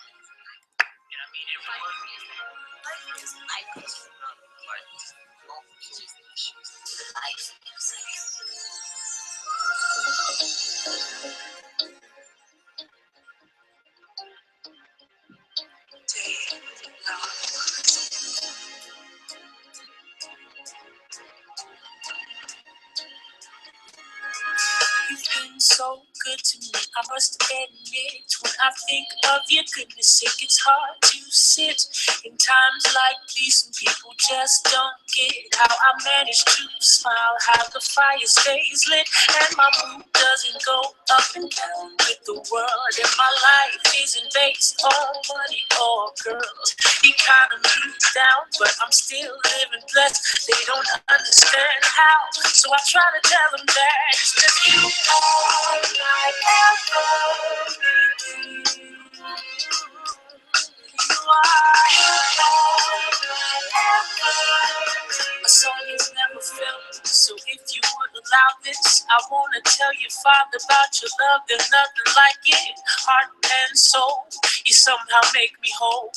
And I mean, life is but multiple issues. Life You've been so good to me, I must admit. When I think of your goodness, it gets hard to sit. In times like these, some people just don't get how I manage to smile, how the fire stays lit, and my mood doesn't go up and down with the world. And my life isn't based on money or girls. Economy's down, but I'm still living blessed. They don't understand how, so I try to tell them that it's just you all I ever need. You are all I ever need. A song you've never felt. So if you would allow this, I wanna tell your father about your love. There's nothing like it. Heart and soul, you somehow make me whole.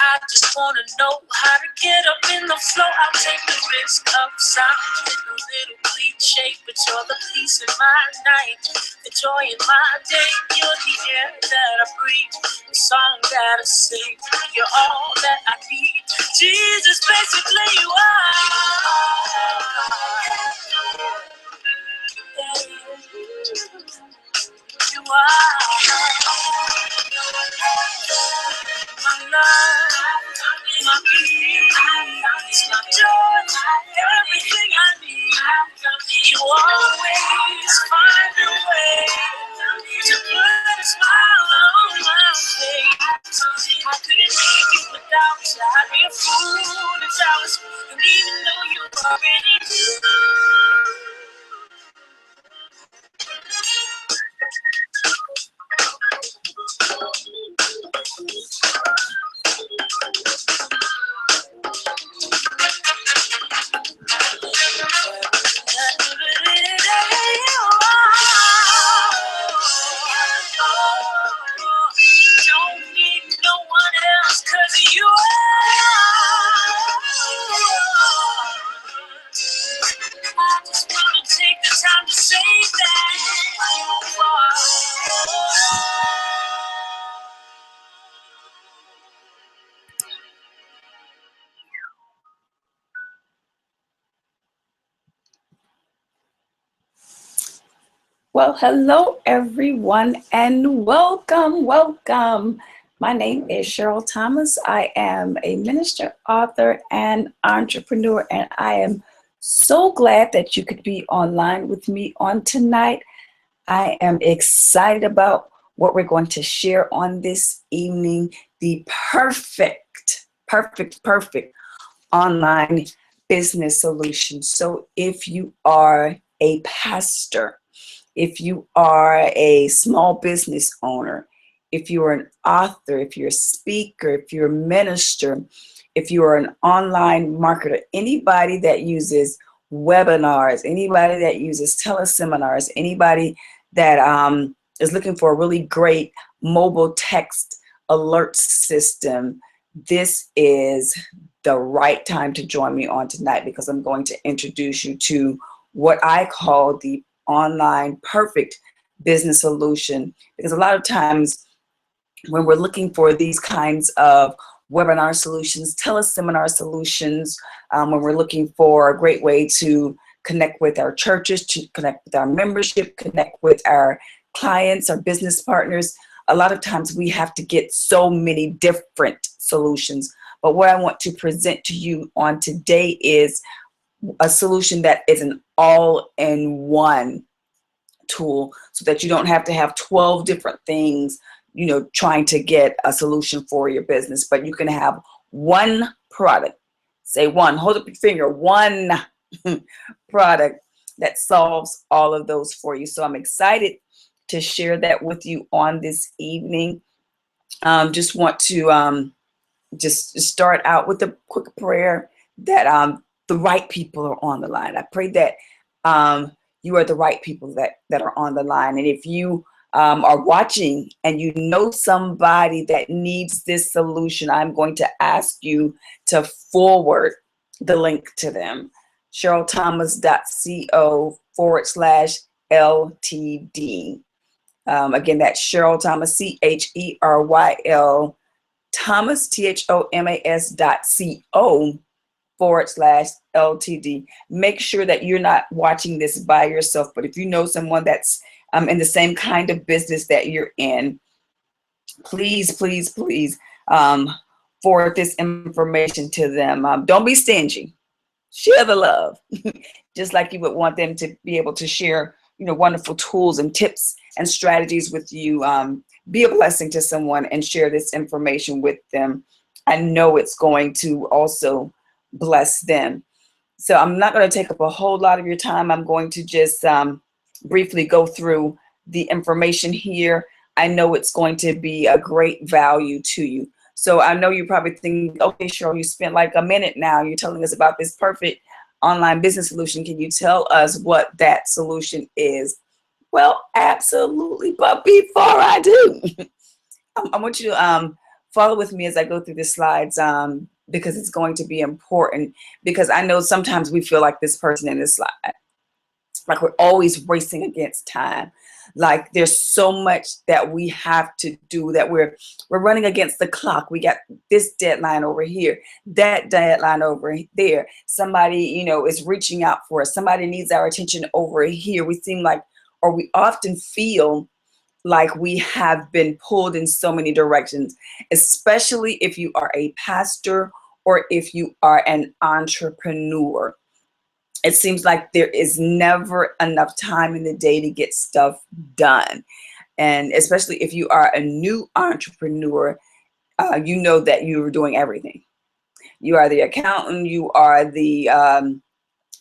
I just wanna know how to get up in the flow. I'll take the risk of sounding a little cliche, but you're the peace in my night, the joy in my day. You're the air that I breathe, the song that I sing. You're all that I need. Jesus, basically you are. You are. My love, my peace, my joy, everything I need. You always find a way to put a smile on my face. I couldn't make it without you. I'd be a fool if I was, and even though you already knew. Don't need no one else, 'cause you I just wanna take the time to say that you are. Well, hello everyone and welcome, welcome. My name is Cheryl Thomas. I am a minister, author, and entrepreneur, and I am so glad that you could be online with me on tonight. I am excited about what we're going to share on this evening, the perfect online business solution. So if you are a pastor, if you are a small business owner, if you are an author, if you're a speaker, if you're a minister, if you are an online marketer, anybody that uses webinars, anybody that uses teleseminars, anybody that is looking for a really great mobile text alert system, this is the right time to join me on tonight, because I'm going to introduce you to what I call the online perfect business solution. Because a lot of times when we're looking for these kinds of webinar solutions, teleseminar solutions, when we're looking for a great way to connect with our churches, to connect with our membership, connect with our clients, our business partners, a lot of times we have to get so many different solutions. But what I want to present to you on today is a solution that is an all-in-one tool, so that you don't have to have 12 different things, you know, trying to get a solution for your business, but you can have one product. Say one, hold up your finger, one product that solves all of those for you. So I'm excited to share that with you on this evening. Just want to just start out with a quick prayer that the right people are on the line. I pray that you are the right people that are on the line. And if you are watching and you know somebody that needs this solution, I'm going to ask you to forward the link to them. CherylThomas.co/LTD. Again, that's Cheryl Thomas, CHERYL Thomas, THOMAS.co/LTD. Make sure that you're not watching this by yourself, but if you know someone that's in the same kind of business that you're in, please, please, please forward this information to them. Don't be stingy. Share the love, just like you would want them to be able to share, wonderful tools and tips and strategies with you. Be a blessing to someone and share this information with them. I know it's going to also bless them. So I'm not going to take up a whole lot of your time. I'm going to just briefly go through the information here. I know it's going to be a great value to you. So I know you're probably thinking, okay, Cheryl, you spent like a minute now. You're telling us about this perfect online business solution. Can you tell us what that solution is? Well, absolutely. But before I do, I want you to follow with me as I go through the slides because it's going to be important. Because I know sometimes we feel like this person in this slide, like we're always racing against time. Like there's so much that we have to do, that we're running against the clock. We got this deadline over here, that deadline over there. Somebody, is reaching out for us. Somebody needs our attention over here. We seem like, or we often feel like we have been pulled in so many directions, especially if you are a pastor or if you are an entrepreneur. It seems like there is never enough time in the day to get stuff done. And especially if you are a new entrepreneur, you know that you're doing everything. You are the accountant, you are the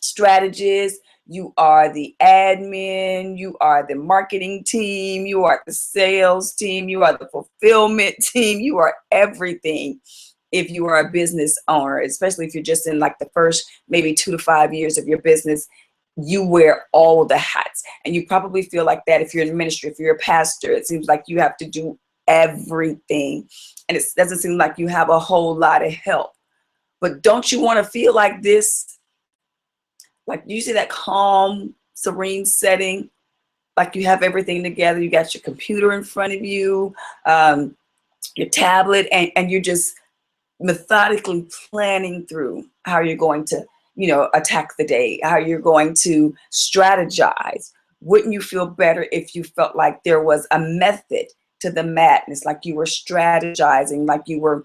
strategist, you are the admin, you are the marketing team, you are the sales team, you are the fulfillment team, you are everything. If you are a business owner, especially if you're just in like the first maybe 2 to 5 years of your business, you wear all the hats. And you probably feel like that if you're in ministry, if you're a pastor, it seems like you have to do everything. And it doesn't seem like you have a whole lot of help. But don't you want to feel like this? Like you see that calm, serene setting, like you have everything together. You got your computer in front of you, your tablet, and you're just methodically planning through how you're going to, attack the day, how you're going to strategize. Wouldn't you feel better if you felt like there was a method to the madness, like you were strategizing, like you were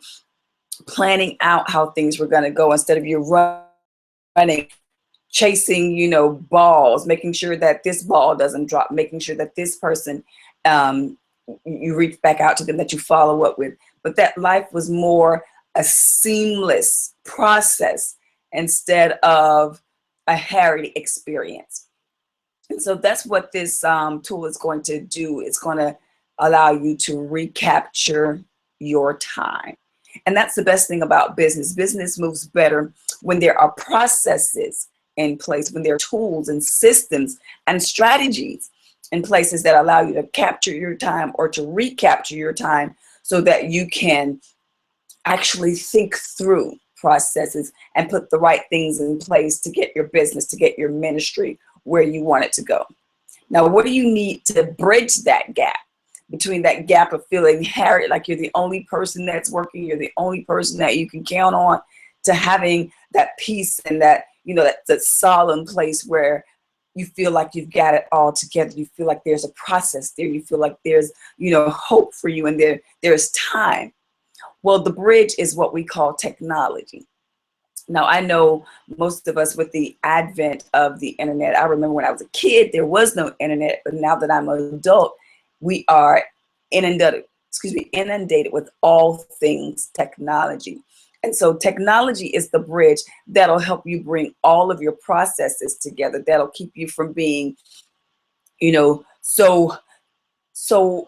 planning out how things were going to go, instead of you running, chasing, balls, making sure that this ball doesn't drop, making sure that this person, you reach back out to them, that you follow up with. But that life was more a seamless process instead of a harried experience. And so that's what this tool is going to do. It's going to allow you to recapture your time. And that's the best thing about business. Business moves better when there are processes in place, when there are tools and systems and strategies in places that allow you to capture your time or to recapture your time, so that you can actually think through processes and put the right things in place to get your business, to get your ministry where you want it to go. Now, what do you need to bridge that gap, between that gap of feeling harried, like you're the only person that's working, you're the only person that you can count on, to having that peace and that, that solemn place where you feel like you've got it all together. You feel like there's a process there. You feel like there's, hope for you, and there's time. Well, the bridge is what we call technology. Now, I know most of us, with the advent of the internet, I remember when I was a kid, there was no internet, but now that I'm an adult, we are inundated with all things technology. And so technology is the bridge that'll help you bring all of your processes together, that'll keep you from being, so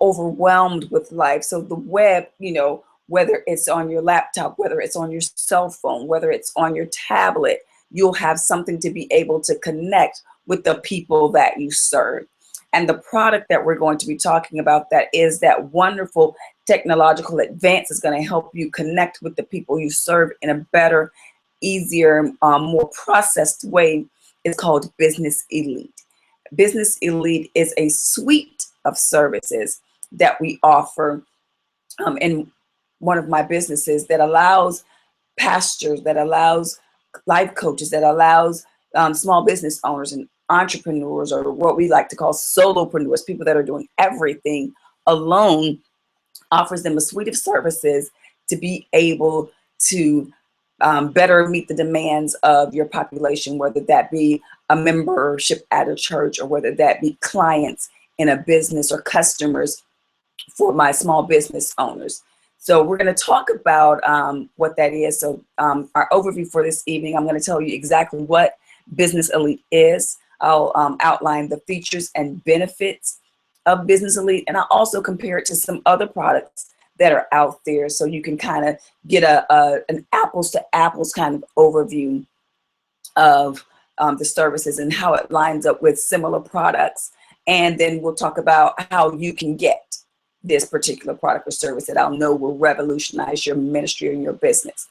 overwhelmed with life. So the web, whether it's on your laptop, whether it's on your cell phone, whether it's on your tablet, you'll have something to be able to connect with the people that you serve. And the product that we're going to be talking about, that is that wonderful technological advance, is going to help you connect with the people you serve in a better, easier, more processed way, is called Business Elite. Business Elite is a suite of services that we offer in one of my businesses, that allows pastors, that allows life coaches, that allows small business owners and entrepreneurs, or what we like to call solopreneurs, people that are doing everything alone, offers them a suite of services to be able to better meet the demands of your population, whether that be a membership at a church, or whether that be clients in a business, or customers for my small business owners. So we're going to talk about what that is. So our overview for this evening, I'm going to tell you exactly what Business Elite is. I'll outline the features and benefits of Business Elite, and I'll also compare it to some other products that are out there, so you can kind of get an apples to apples kind of overview of the services and how it lines up with similar products. And then we'll talk about how you can get this particular product or service that I'll know will revolutionize your ministry and your business.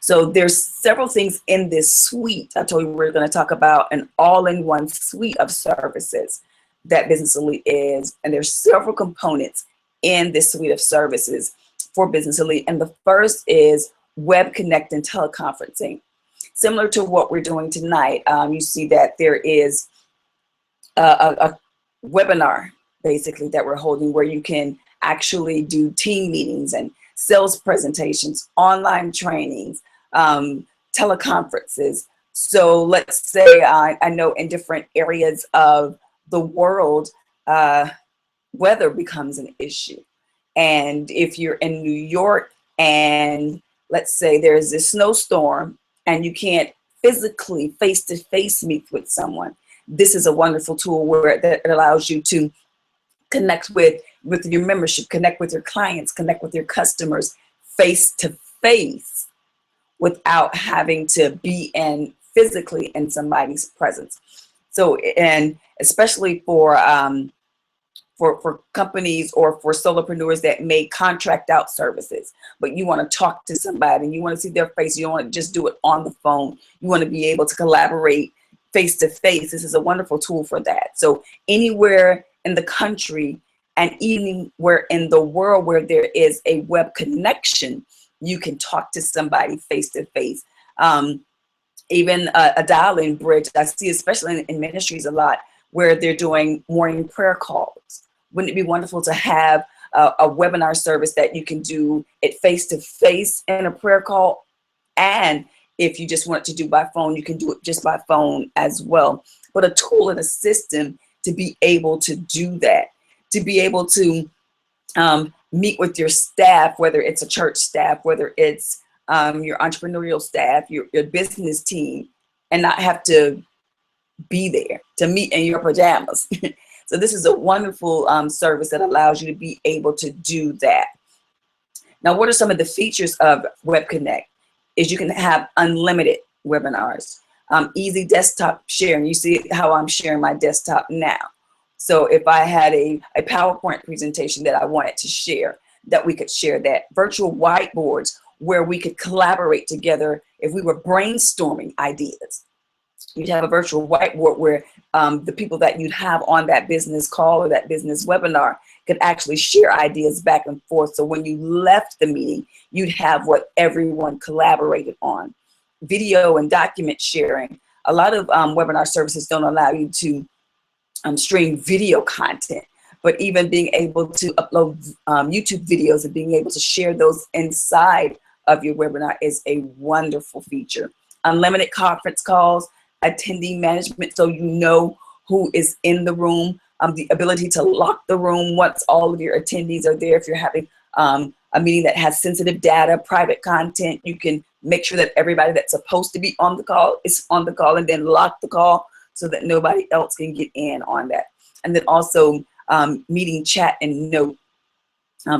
So there's several things in this suite. I told you we're going to talk about an all-in-one suite of services that Business Elite is, and there's several components in this suite of services for Business Elite. And the first is Web Connect and teleconferencing. Similar to what we're doing tonight, you see that there is a webinar basically that we're holding, where you can actually do team meetings and sales presentations, online trainings, teleconferences. So let's say I know in different areas of the world, weather becomes an issue. And if you're in New York, and let's say there's this snowstorm and you can't physically face-to-face meet with someone, this is a wonderful tool where that allows you to connect with your membership, connect with your clients, connect with your customers face-to-face without having to be physically in somebody's presence. So, and especially for companies or for solopreneurs that may contract out services, but you want to talk to somebody and you want to see their face, you don't want to just do it on the phone, you want to be able to collaborate face to face. This is a wonderful tool for that. So anywhere in the country and anywhere in the world where there is a web connection, you can talk to somebody face to face. Even a dial-in bridge, I see especially in ministries a lot, where they're doing morning prayer calls. Wouldn't it be wonderful to have a webinar service that you can do it face to face in a prayer call? And if you just want to do by phone, you can do it just by phone as well. But a tool and a system to be able to do that, to be able to meet with your staff, whether it's a church staff, whether it's your entrepreneurial staff, your business team, and not have to be there to meet in your pajamas. So this is a wonderful service that allows you to be able to do that. Now, what are some of the features of Web Connect? Is you can have unlimited webinars, easy desktop sharing. You see how I'm sharing my desktop now. So if I had a PowerPoint presentation that I wanted to share, that we could share that. Virtual whiteboards where we could collaborate together if we were brainstorming ideas. You'd have a virtual whiteboard where the people that you'd have on that business call or that business webinar could actually share ideas back and forth. So when you left the meeting, you'd have what everyone collaborated on. Video and document sharing. A lot of webinar services don't allow you to stream video content, but even being able to upload YouTube videos and being able to share those inside of your webinar is a wonderful feature. Unlimited conference calls, attendee management, so you know who is in the room, the ability to lock the room once all of your attendees are there. If you're having a meeting that has sensitive data, private content, you can make sure that everybody that's supposed to be on the call is on the call, and then lock the call so that nobody else can get in on that. And then also meeting chat and note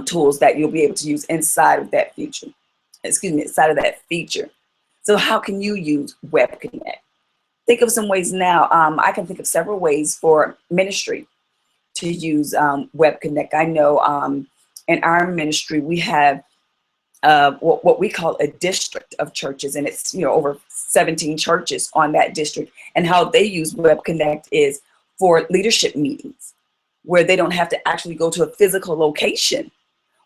tools that you'll be able to use inside of that feature. Inside of that feature. So how can you use Web Connect? Think of some ways now. I can think of several ways for ministry to use Web Connect. I know in our ministry we have what we call a district of churches, and it's over 17 churches on that district. And how they use Web Connect is for leadership meetings, where they don't have to actually go to a physical location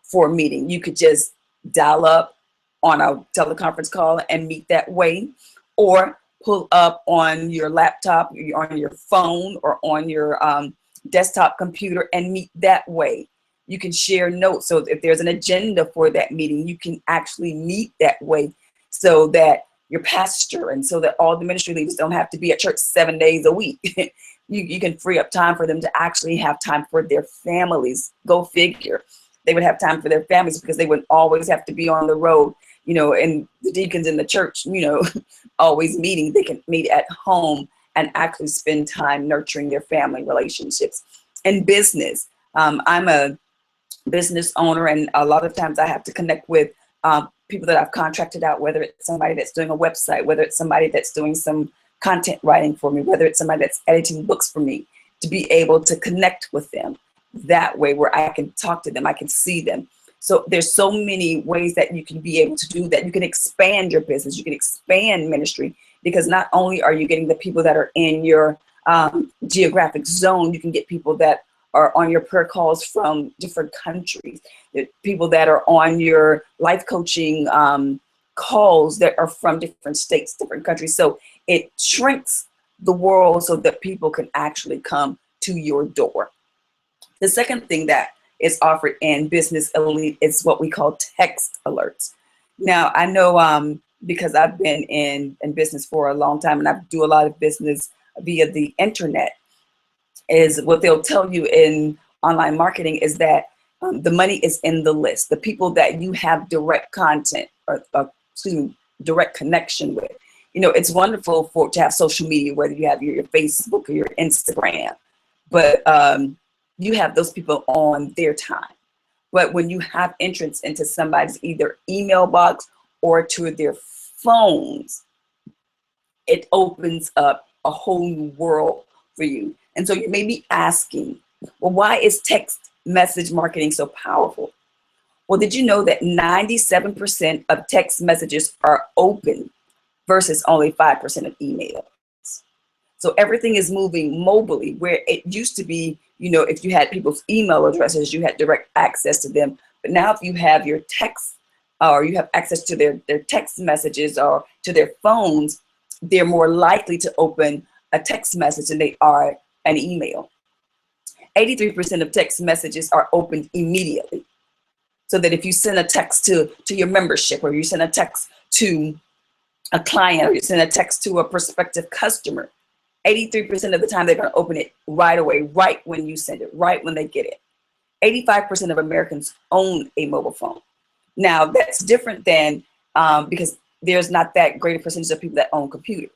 for a meeting. You could just dial up on a teleconference call and meet that way, or pull up on your laptop, on your phone, or on your desktop computer and meet that way. You can share notes. So if there's an agenda for that meeting, you can actually meet that way, so that your pastor and so that all the ministry leaders don't have to be at church 7 days a week. You can free up time for them to actually have time for their families. Go figure. They would have time for their families because they wouldn't always have to be on the road, and the deacons in the church, always meeting. They can meet at home and actually spend time nurturing their family relationships. And business, I'm a business owner, and a lot of times I have to connect with people that I've contracted out, whether it's somebody that's doing a website, whether it's somebody that's doing some content writing for me, whether it's somebody that's editing books for me, to be able to connect with them that way, where I can talk to them, I can see them. So there's so many ways that you can be able to do that. You can expand your business, you can expand ministry, because not only are you getting the people that are in your geographic zone, you can get people that are on your prayer calls from different countries, people that are on your life coaching calls that are from different states, different countries. So it shrinks the world so that people can actually come to your door. The second thing that is offered in Business Elite is what we call text alerts. Now, I know because I've been in business for a long time, and I do a lot of business via the internet, is what they'll tell you in online marketing is that the money is in the list. The people that you have direct content or direct connection with. It's wonderful to have social media, whether you have your Facebook or your Instagram, but you have those people on their time. But when you have entrance into somebody's either email box or to their phones, it opens up a whole new world for you. And so you may be asking, well, why is text message marketing so powerful? Well, did you know that 97% of text messages are open versus only 5% of emails? So everything is moving mobilely, where it used to be, if you had people's email addresses, you had direct access to them. But now if you have your text, or you have access to their text messages or to their phones, they're more likely to open a text message than they are an email. 83% of text messages are opened immediately. So that if you send a text to your membership, or you send a text to a client, or you send a text to a prospective customer, 83% of the time they're going to open it right away, right when you send it, right when they get it. 85% of Americans own a mobile phone. Now, that's different than because there's not that great a percentage of people that own computers.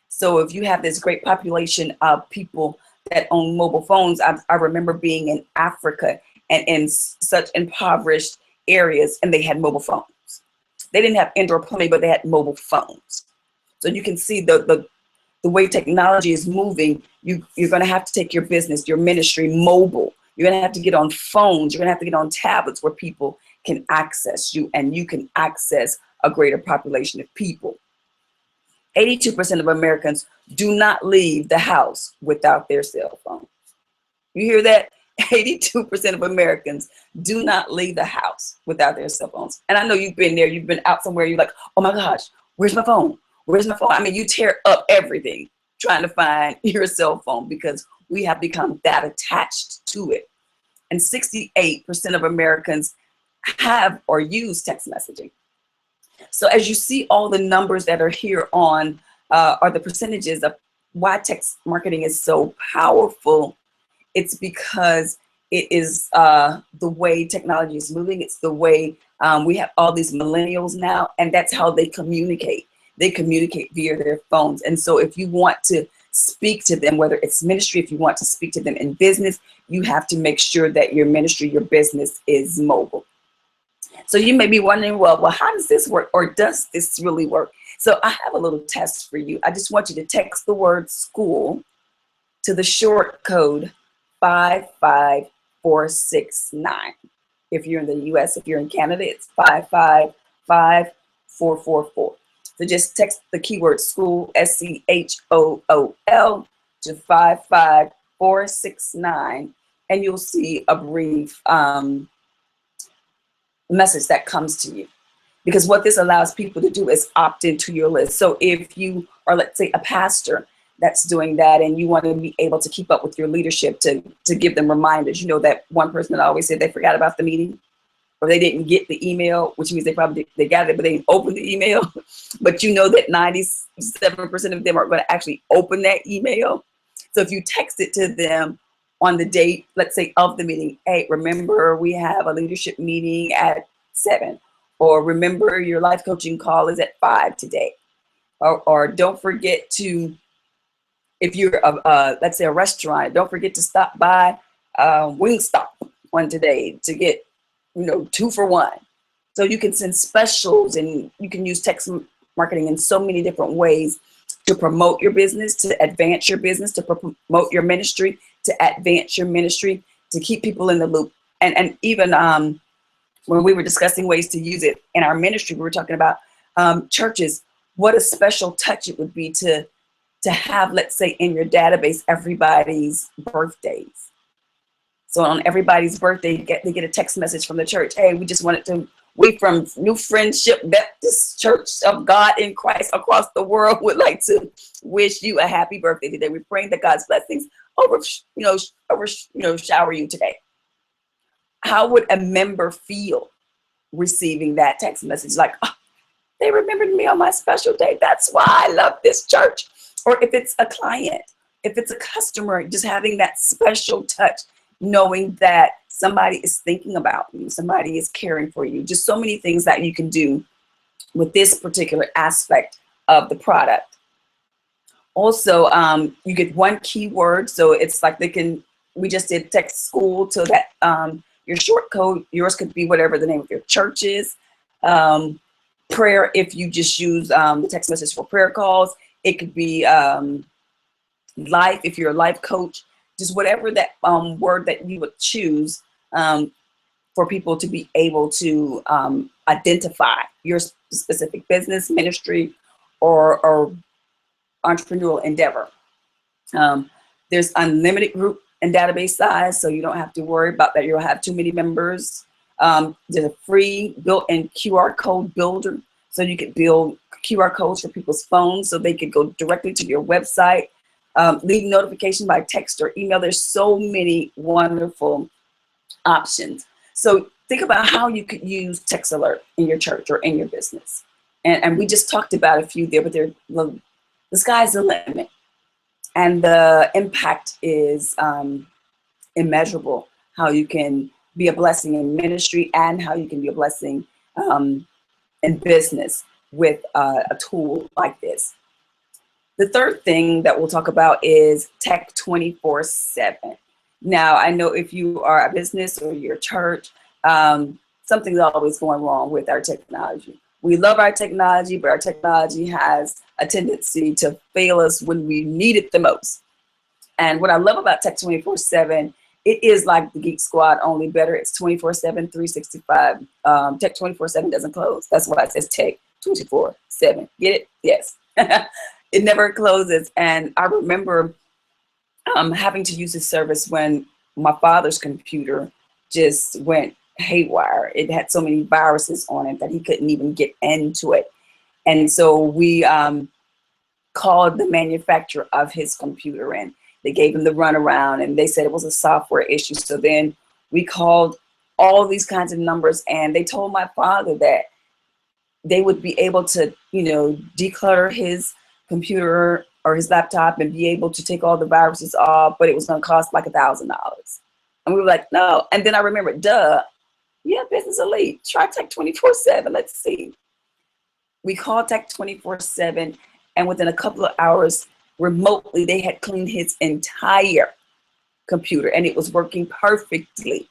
So if you have this great population of people that own mobile phones, I remember being in Africa and in such impoverished areas, and they had mobile phones. They didn't have indoor plumbing, but they had mobile phones. So you can see the way technology is moving. You're going to have to take your business, your ministry mobile. You're going to have to get on phones. You're going to have to get on tablets where people can access you, and you can access a greater population of people. 82% of Americans do not leave the house without their cell phone. You hear that? 82% of Americans do not leave the house without their cell phones. And I know you've been there. You've been out somewhere. You're like, oh my gosh, where's my phone? Where's my phone? I mean, you tear up everything trying to find your cell phone because we have become that attached to it. And 68% of Americans have or use text messaging. So as you see, all the numbers that are here on are the percentages of why text marketing is so powerful. It's because it is the way technology is moving. It's the way we have all these millennials now, and that's how they communicate. They communicate via their phones. And so if you want to speak to them, whether it's ministry, if you want to speak to them in business, you have to make sure that your ministry, your business is mobile. So you may be wondering, well, how does this work, or does this really work? So I have a little test for you. I just want you to text the word school to the short code 55469. If you're in the US, if you're in Canada, it's 555-444. So just text the keyword school, SCHOOL, to 55469, and you'll see a brief message that comes to you. Because what this allows people to do is opt into your list. So if you are, let's say, a pastor that's doing that, and you want to be able to keep up with your leadership to give them reminders, you know, that one person that always said they forgot about the meeting, or they didn't get the email, which means they got it, but they didn't open the email. But you know that 97% of them are going to actually open that email. So if you text it to them on the date, let's say, of the meeting, hey, remember we have a leadership meeting at 7, or remember your life coaching call is at 5 today, or don't forget to, if you're let's say a restaurant, don't forget to stop by Wingstop on today to get 2 for 1. So you can send specials, and you can use text marketing in so many different ways to promote your business, to advance your business, to promote your ministry, to advance your ministry, to keep people in the loop. And even when we were discussing ways to use it in our ministry, we were talking about churches, what a special touch it would be to have, let's say, in your database, everybody's birthdays. So on everybody's birthday, they get a text message from the church. Hey, we from New Friendship Baptist Church of God in Christ across the world would like to wish you a happy birthday today. We're praying that God's blessings shower you today. How would a member feel receiving that text message? Like, oh, they remembered me on my special day. That's why I love this church. Or if it's a client, if it's a customer, just having that special touch, knowing that somebody is thinking about you, somebody is caring for you. Just so many things that you can do with this particular aspect of the product. Also, you get one keyword. So it's like we just did text school to that, your short code, yours could be whatever the name of your church is. Prayer, if you just use the text message for prayer calls. It could be life, if you're a life coach, just whatever that word that you would choose for people to be able to identify your specific business, ministry, or entrepreneurial endeavor. There's unlimited group and database size, so you don't have to worry about that you'll have too many members. There's a free built-in QR code builder, so you could build QR codes for people's phones so they could go directly to your website. Leave notification by text or email. There's so many wonderful options. So think about how you could use text alert in your church or in your business. And we just talked about a few there, but the sky's the limit. And the impact is immeasurable, how you can be a blessing in ministry and how you can be a blessing in business with a tool like this. The third thing that we'll talk about is Tech 24/7. Now, I know if you are a business or your church, something's always going wrong with our technology. We love our technology, but our technology has a tendency to fail us when we need it the most. And what I love about Tech 24/7, it is like the Geek Squad, only better. It's 24/7, 365. Tech 24/7 doesn't close. That's why it says Tech 24/7. Get it? Yes. It never closes. And I remember having to use this service when my father's computer just went haywire. It had so many viruses on it that he couldn't even get into it. And so we called the manufacturer of his computer, and they gave him the runaround, and they said it was a software issue. So then we called all these kinds of numbers, and they told my father that they would be able to, declutter his computer or his laptop and be able to take all the viruses off, but it was going to cost like $1,000. And we were like, no. And then I remembered, yeah, Business Elite, try Tech 24/7. Let's see. We called Tech 24/7, and within a couple of hours, remotely, they had cleaned his entire computer, and it was working perfectly,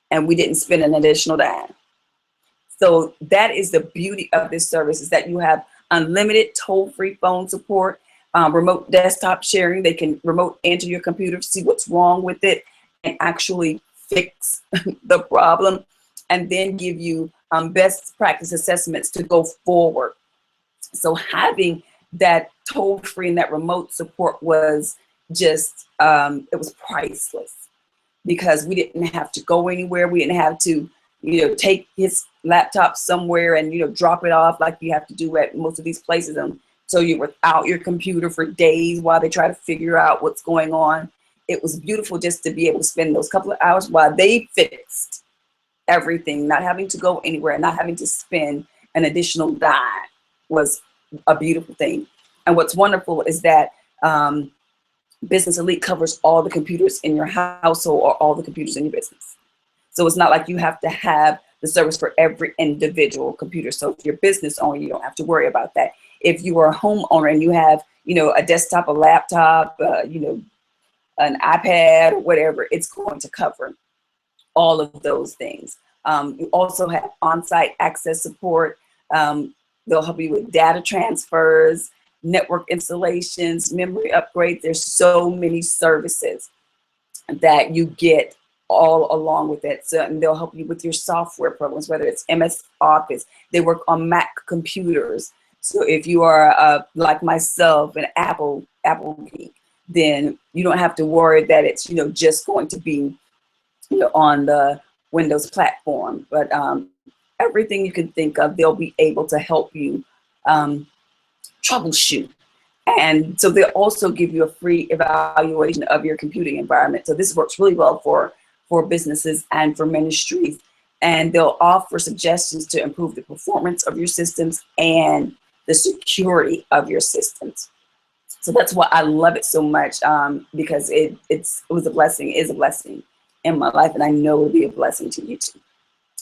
and we didn't spend an additional dime. So that is the beauty of this service, is that you have unlimited toll-free phone support, remote desktop sharing. They can remote enter your computer, see what's wrong with it, actually fix the problem, and then give you best practice assessments to go forward. So having that toll-free and that remote support was just, it was priceless, because we didn't have to go anywhere. We didn't have to, take his laptop somewhere and, drop it off like you have to do at most of these places. And so you're without your computer for days while they try to figure out what's going on. It was beautiful just to be able to spend those couple of hours while they fixed everything, not having to go anywhere, not having to spend an additional dime, was a beautiful thing. And what's wonderful is that Business Elite covers all the computers in your household or all the computers in your business. So it's not like you have to have the service for every individual computer. So if you're a business owner, you don't have to worry about that. If you are a homeowner and you have, a desktop, a laptop, an iPad or whatever, it's going to cover all of those things. You also have on-site access support. They'll help you with data transfers, network installations, memory upgrades. There's so many services that you get all along with it. So, and they'll help you with your software programs, whether it's MS Office. They work on Mac computers. So if you are like myself, an Apple geek, then you don't have to worry that it's just going to be on the Windows platform. But everything you can think of, they'll be able to help you troubleshoot. And so they'll also give you a free evaluation of your computing environment. So this works really well for businesses and for ministries. And they'll offer suggestions to improve the performance of your systems and the security of your systems. So that's why I love it so much, because it was a blessing, is a blessing in my life, and I know it'll be a blessing to you too.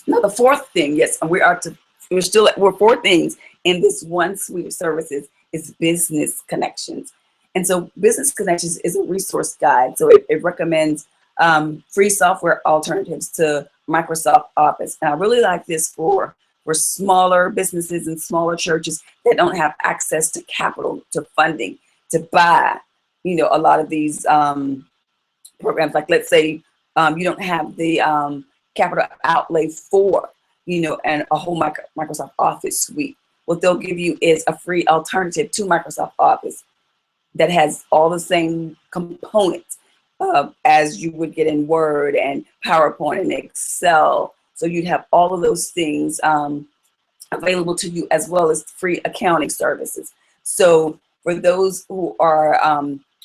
Now the fourth thing, yes, and we're four things in this one suite of services, is Business Connections. And so Business Connections is a resource guide. So it recommends free software alternatives to Microsoft Office. And I really like this for smaller businesses and smaller churches that don't have access to capital, to funding, to buy, a lot of these programs. Like, let's say you don't have the capital outlay for, and a whole Microsoft Office suite. What they'll give you is a free alternative to Microsoft Office that has all the same components as you would get in Word and PowerPoint and Excel. So you'd have all of those things available to you, as well as free accounting services. So for those who are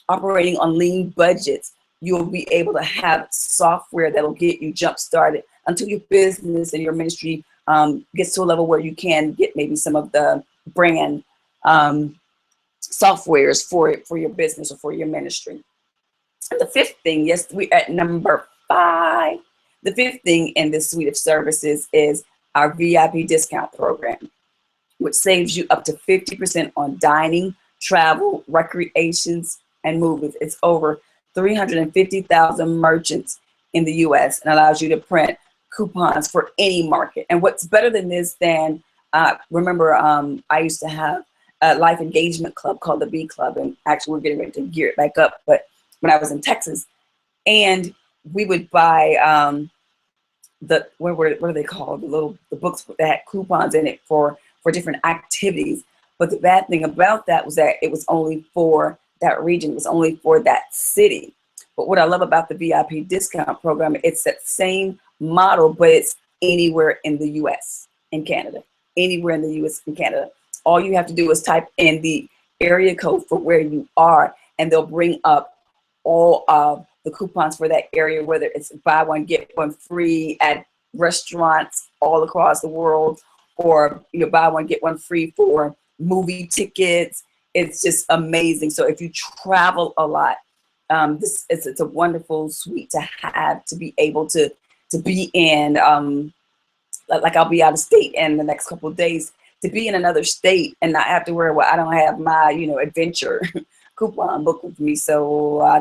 operating on lean budgets, you'll be able to have software that'll get you jump started until your business and your ministry gets to a level where you can get maybe some of the brand softwares for your business or for your ministry. And the fifth thing, yes, we're at number 5. The fifth thing in this suite of services is our VIP discount program, which saves you up to 50% on dining, travel, recreations, and movies. It's over 350,000 merchants in the US and allows you to print coupons for any market. And what's better than this than, remember, I used to have a life engagement club called the B Club, and actually we're getting ready to gear it back up. But when I was in Texas, and we would buy what are they called? The books that had coupons in it for different activities. But the bad thing about that was that it was only for that region, it was only for that city. But what I love about the VIP discount program, it's that same model, but it's anywhere in the US and Canada, anywhere in the US and Canada. All you have to do is type in the area code for where you are, and they'll bring up all of the coupons for that area, whether it's buy one, get one free at restaurants all across the world, or buy one, get one free for movie tickets. It's just amazing. So if you travel a lot, it's a wonderful suite to have, to be able to be in, like I'll be out of state in the next couple of days, to be in another state and not have to worry, well, I don't have my, adventure coupon book with me, so I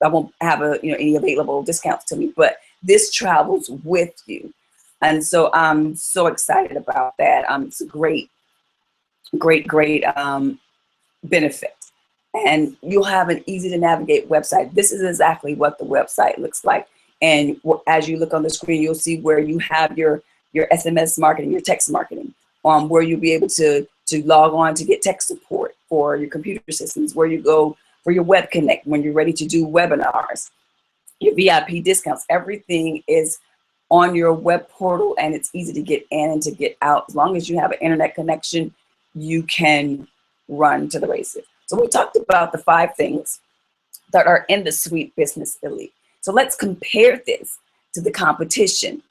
won't have any available discounts to me, but this travels with you. And so I'm so excited about that. It's a great benefit. and you'll have an easy to navigate website. This is exactly what the website looks like. And as you look on the screen, you'll see where you have your SMS marketing, your text marketing, where you'll be able to log on to get tech support for your computer systems, where you go for your web connect when you're ready to do webinars, your VIP discounts. Everything is on your web portal, and it's easy to get in and to get out. As long as you have an internet connection, you can run to the races. So we talked about the 5 things that are in the Suite Business Elite. So let's compare this to the competition.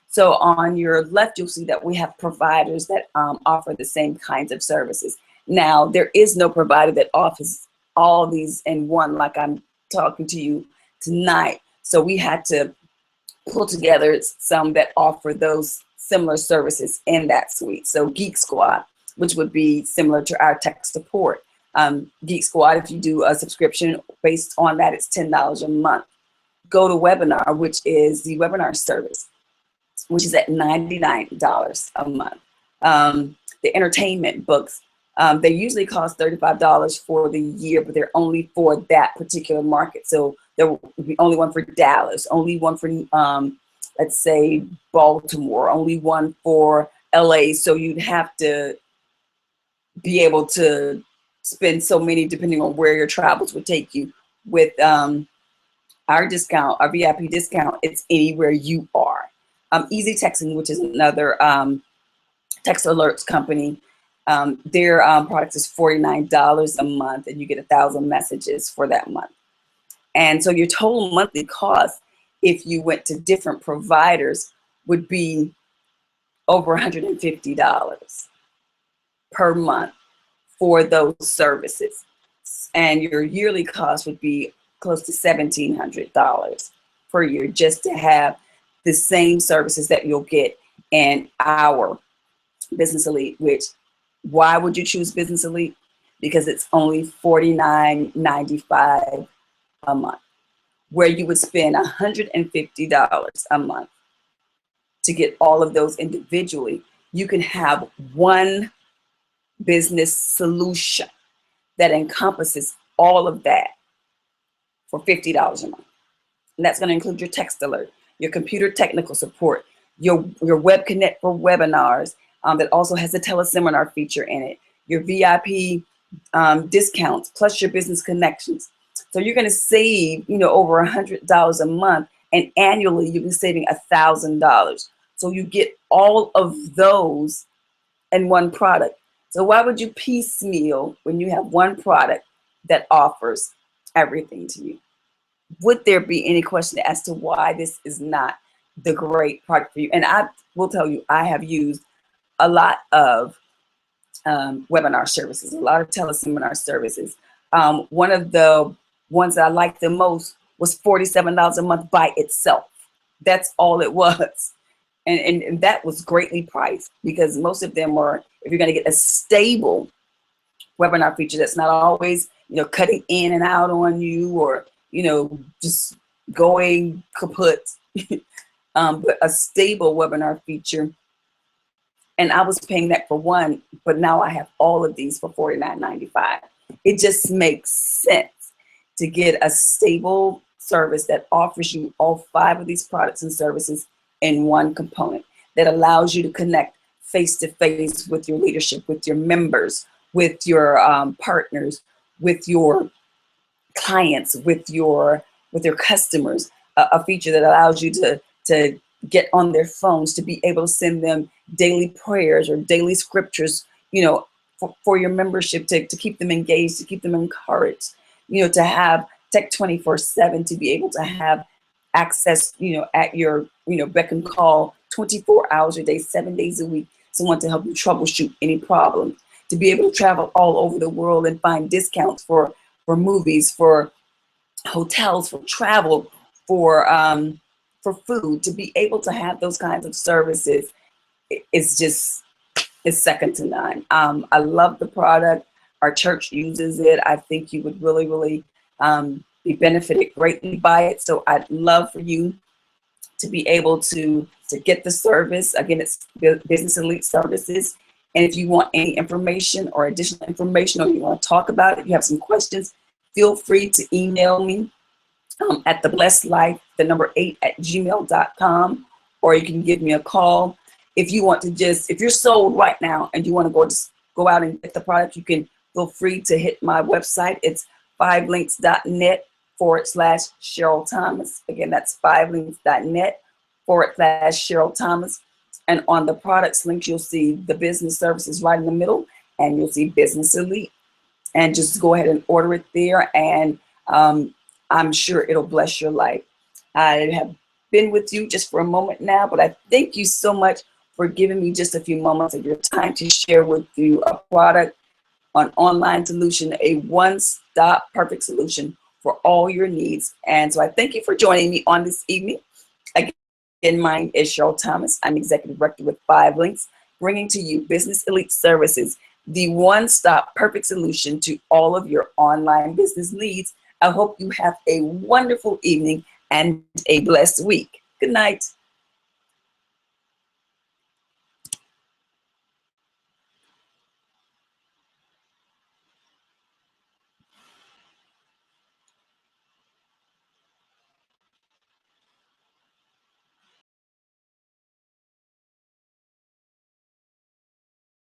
So on your left, you'll see that we have providers that offer the same kinds of services. Now, there is no provider that offers all these in one, like I'm talking to you tonight. So we had to pull together some that offer those similar services in that suite. So Geek Squad, which would be similar to our tech support. Geek Squad, if you do a subscription based on that, it's $10 a month. GoToWebinar, which is the webinar service, which is at $99 a month. The entertainment books, they usually cost $35 for the year, but they're only for that particular market. So there will be only one for Dallas, only one for, let's say, Baltimore, only one for LA. So you'd have to be able to spend so many depending on where your travels would take you. With our discount, our VIP discount, it's anywhere you are. Easy Texting, which is another text alerts company, their product is $49 a month, and you get 1,000 messages for that month. And so your total monthly cost, if you went to different providers, would be over $150 per month for those services. And your yearly cost would be close to $1,700 per year just to have the same services that you'll get in our Business Elite. Which, why would you choose Business Elite? Because it's only $49.95 a month, where you would spend $150 a month to get all of those individually. You can have one business solution that encompasses all of that for $50 a month. And that's going to include your text alert, your computer technical support, your web connect for webinars, that also has a teleseminar feature in it, your VIP discounts, plus your business connections. So you're going to save, over $100 a month, and annually you'll be saving $1,000. So you get all of those in one product. So why would you piecemeal when you have one product that offers everything to you? Would there be any question as to why this is not the great product for you? And I will tell you, I have used a lot of webinar services, a lot of teleseminar services. One of the ones that I liked the most was $47 a month by itself. That's all it was. And that was greatly priced, because most of them were, if you're going to get a stable webinar feature that's not always, cutting in and out on you, or, just going kaput, but a stable webinar feature. And I was paying that for one, but now I have all of these for $49.95. It just makes sense to get a stable service that offers you all 5 of these products and services in one component, that allows you to connect face-to-face with your leadership, with your members, with your partners, with your clients, with your customers. A feature that allows you to get on their phones, to be able to send them daily prayers or daily scriptures, for your membership, to keep them engaged, to keep them encouraged, to have Tech 24/7, to be able to have access, at your, beck and call 24 hours a day, 7 days a week, someone to help you troubleshoot any problem, to be able to travel all over the world and find discounts for movies, for hotels, for travel, for food. To be able to have those kinds of services is second to none. I love the product. Our church uses it. I think you would really, really be benefited greatly by it. So I'd love for you to be able to get the service. Again, it's Business Elite Services. And if you want any information or additional information, or you want to talk about it, you have some questions, feel free to email me at theblessedlife, the number 8 at gmail.com, or you can give me a call. If you want to if you're sold right now and you want to just go out and get the product, you can feel free to hit my website. It's 5links.net/Cheryl Thomas. Again, that's 5links.net/Cheryl Thomas. And on the products link, you'll see the business services right in the middle, and you'll see Business Elite. And just go ahead and order it there, and I'm sure it'll bless your life. I have been with you just for a moment now, but I thank you so much for giving me just a few moments of your time to share with you a product, an online solution, a one-stop perfect solution for all your needs. And so I thank you for joining me on this evening. Again, my name is Cheryl Thomas. I'm Executive Director with 5 Links, bringing to you Business Elite Services, the one-stop perfect solution to all of your online business needs. I hope you have a wonderful evening and a blessed week. Good night.